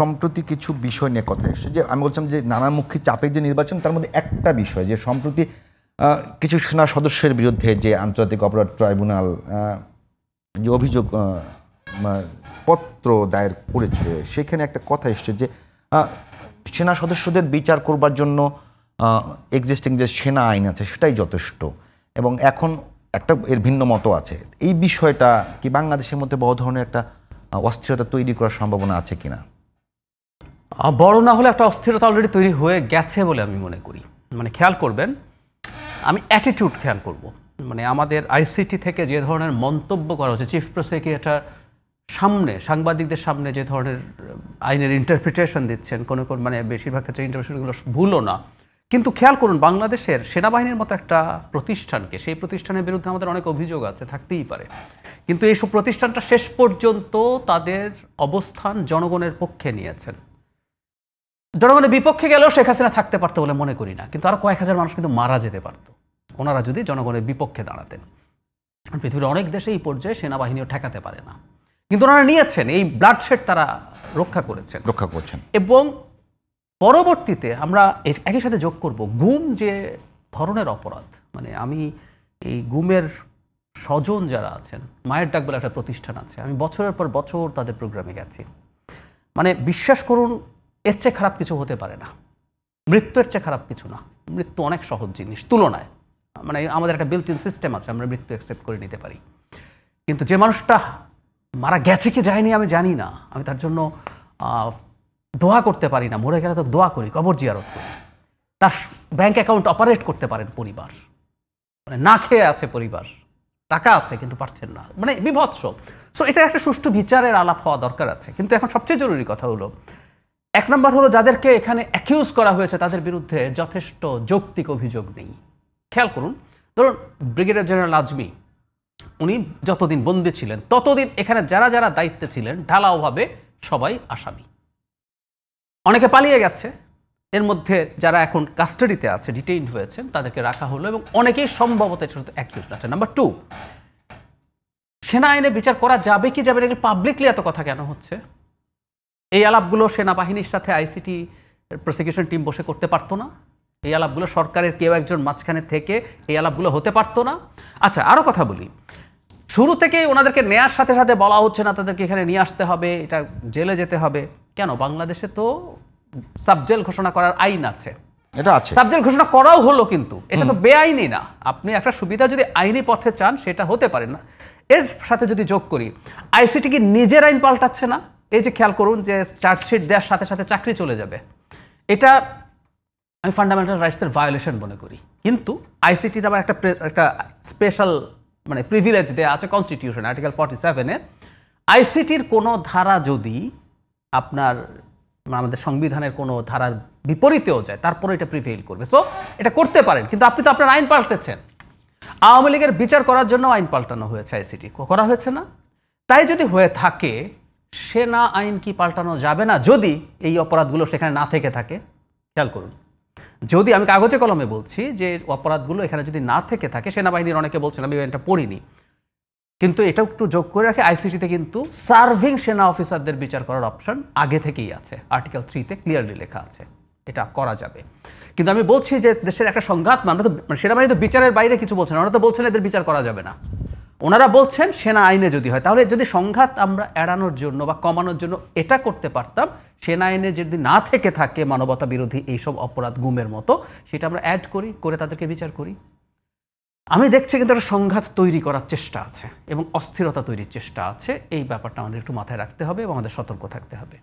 সম্প্রতি কিছু বিষয় নিয়ে কথা এসেছে, যে আমি বলছিলাম যে নানামুখী চাপের যে নির্বাচন, তার মধ্যে একটা বিষয় যে সম্প্রতি কিছু সেনা সদস্যের বিরুদ্ধে যে আন্তর্জাতিক অপরাধ ট্রাইব্যুনাল যে অভিযোগ পত্র দায়ের করেছে, সেখানে একটা কথা এসছে যে সেনা সদস্যদের বিচার করবার জন্য এক্সিস্টিং যে সেনা আইন আছে সেটাই যথেষ্ট, এবং এখন একটা এর ভিন্ন মতো আছে। এই বিষয়টা কি বাংলাদেশের মধ্যে বড় ধরনের একটা অস্থিরতা তৈরি করার সম্ভাবনা আছে কিনা? বড় না হলে একটা অস্থিরতা অলরেডি তৈরি হয়ে গেছে বলে আমি মনে করি। মানে খেয়াল করবেন, আমি অ্যাটিটিউড খেয়াল করব। মানে আমাদের আইসিটি থেকে যে ধরনের মন্তব্য করা হচ্ছে, চিফ প্রসিকিউটর সামনে সাংবাদিকদের সামনে যে ধরনের আইনের ইন্টারপ্রিটেশন দিচ্ছেন, কোনো মানে বেশিরভাগ ক্ষেত্রে ইন্টারপ্রিটেশনগুলো ভুলও না। কিন্তু খেয়াল করুন, বাংলাদেশের সেনাবাহিনীর মতো একটা প্রতিষ্ঠানকে, সেই প্রতিষ্ঠানের বিরুদ্ধে আমাদের অনেক অভিযোগ আছে, থাকতেই পারে, কিন্তু এইসব প্রতিষ্ঠানটা শেষ পর্যন্ত তাদের অবস্থান জনগণের পক্ষে নিয়েছেন। জনগণের বিপক্ষে গেলেও শেখ হাসিনা থাকতে পারতো বলে মনে করি না, কিন্তু আরো কয়েক হাজার মানুষ কিন্তু মারা যেতে পারত ওনারা যদি জনগণের বিপক্ষে দাঁড়াতেন। পৃথিবীর অনেক দেশে এই পর্যায়ে সেনাবাহিনীও ঠেকাতে পারে না, কিন্তু ওনারা নিয়েছেন, এই ব্লাডশেড তারা রক্ষা করছেন। এবং পরবর্তীতে আমরা একই সাথে যোগ করব, গুম যে ধরনের অপরাধ, মানে আমি এই গুমের স্বজন যারা আছেন, মায়ের ডাক বলে একটা প্রতিষ্ঠান আছে, আমি বছরের পর বছর তাদের প্রোগ্রামে গেছি। মানে বিশ্বাস করুন, এর চেয়ে খারাপ কিছু হতে পারে না। মৃত্যুর চেয়ে খারাপ কিছু না, মৃত্যু অনেক সহজ জিনিস তুলনায়। মানে আমাদের একটা বিল্ট ইন সিস্টেম আছে, আমরা মৃত্যু অ্যাকসেপ্ট করে নিতে পারি। কিন্তু যে মানুষটা মারা গেছে কি যায়নি আমি জানি না, আমি তার জন্য দোয়া করতে পারি না। মরে গেলে তো দোয়া করি, কবর জিয়ারত করি। তার ব্যাংক অ্যাকাউন্ট অপারেট করতে পারেন পরিবার, মানে না খেয়ে আছে পরিবার, টাকা আছে কিন্তু পারছেন না, মানে বিভৎস। সো এটা একটা সুষ্ঠু বিচারের আলাপ হওয়া দরকার আছে। কিন্তু এখন সবচেয়ে জরুরি কথা হলো, এক নম্বর হলো, যাদেরকে এখানে অ্যাকিউজ করা হয়েছে তাদের বিরুদ্ধে যথেষ্ট যৌক্তিক অভিযোগ নেই। খেয়াল করুন, ধরুন ব্রিগেডিয়ার জেনারেল আজমি, উনি যতদিন বন্দী ছিলেন ততদিন এখানে যারা যারা দায়িত্বে ছিলেন ঢালাওভাবে সবাই আসামি। অনেকে পালিয়ে গেছে, এর মধ্যে যারা এখন কাস্টাডিতে আছে, ডিটেইনড হয়েছেন, তাদেরকে রাখা হলো, এবং অনেকেই সম্ভবত এর সাথে অ্যাকিউজ আছে। নাম্বার টু, সেনা আইনে বিচার করা যাবে কি যাবে না, পাবলিকলি এত কথা কেন হচ্ছে? এই আলাপগুলো সেনাবাহিনীর সাথে আইসিটি প্রসিকিউশন টিম বসে করতে পারতো না? এই আলাপগুলো সরকারের কেউ একজন মাঝখানে থেকে এই আলাপগুলো হতে পারতো না? আচ্ছা, আরও কথা বলি, শুরু থেকে ওনাদেরকে নেয়ার সাথে সাথে বলা হচ্ছে না তাদেরকে এখানে নিয়ে আসতে হবে, এটা জেলে যেতে হবে। কেন? বাংলাদেশে তো সাবজেল ঘোষণা করার আইন আছে, এটা আছে, সাবজেল ঘোষণা করাও হলো, কিন্তু এটা তো বেআইনি না। আপনি একটা সুবিধা যদি আইনি পথে চান সেটা হতে পারে না। এর সাথে যদি যোগ করি, আইসিটি কি নিজের আইন পাল্টাচ্ছে না? এই যে খেয়াল করুন, যে চার্জশিট দেওয়ার সাথে সাথে চাকরি চলে যাবে, এটা আমি ফান্ডামেন্টাল রাইটসের ভায়োলেশন মনে করি। কিন্তু আইসিটির আবার একটা স্পেশাল মানে প্রিভিলেজ দেওয়া আছে কনস্টিটিউশন আর্টিকেল 47-এ। আইসিটির কোনো ধারা যদি আপনার আমাদের সংবিধানের কোনো ধারার বিপরীতেও যায়, তারপরে এটা প্রিভেইল করবে। সো এটা করতে পারেন, কিন্তু আপনি তো আপনার আইন পাল্টেছেন। আওয়ামী লীগের বিচার করার জন্য আইন পাল্টানো হয়েছে, আইসিটি করা হয়েছে না? তাই যদি হয়ে থাকে, সেনা আইন কি পাল্টানো যাবে না যদি এই অপরাধগুলো সেখানে না থেকে থাকে? খেয়াল করুন, যদি আমি কাগজে কলমে বলছি যে অপরাধগুলো এখানে যদি না থেকে থাকে, সেনাবাহিনীর অনেকে বলছেন, আমি এটা পড়িনি, কিন্তু এটা একটু যোগ করে রাখে, আইসিটিতে কিন্তু সার্ভিং সেনা অফিসারদের বিচার করার অপশন আগে থেকেই আছে, আর্টিকেল 3-তে ক্লিয়ারলি লেখা আছে, এটা করা যাবে। কিন্তু আমি বলছি যে দেশের একটা সংঘাত, আমরা তো সেনাবাহিনী তো বিচারের বাইরে কিছু বলছেন, ওনারা তো বলছেন এদের বিচার করা যাবে না। ওনারা বলছেন সেনা আইনে যদি হয়, তাহলে যদি সংঘাত আমরা এড়ানোর জন্য বা কমানোর জন্য এটা করতে পারতাম, সেনা আইনে যদি না থেকে থাকে মানবতা বিরোধী এইসব অপরাধ গুমের মতো, সেটা আমরা অ্যাড করে তাদেরকে বিচার করি। আমি দেখছি কিন্তু একটা সংঘাত তৈরি করার চেষ্টা আছে এবং অস্থিরতা তৈরির চেষ্টা আছে। এই ব্যাপারটা আমাদের একটু মাথায় রাখতে হবে এবং আমাদের সতর্ক থাকতে হবে।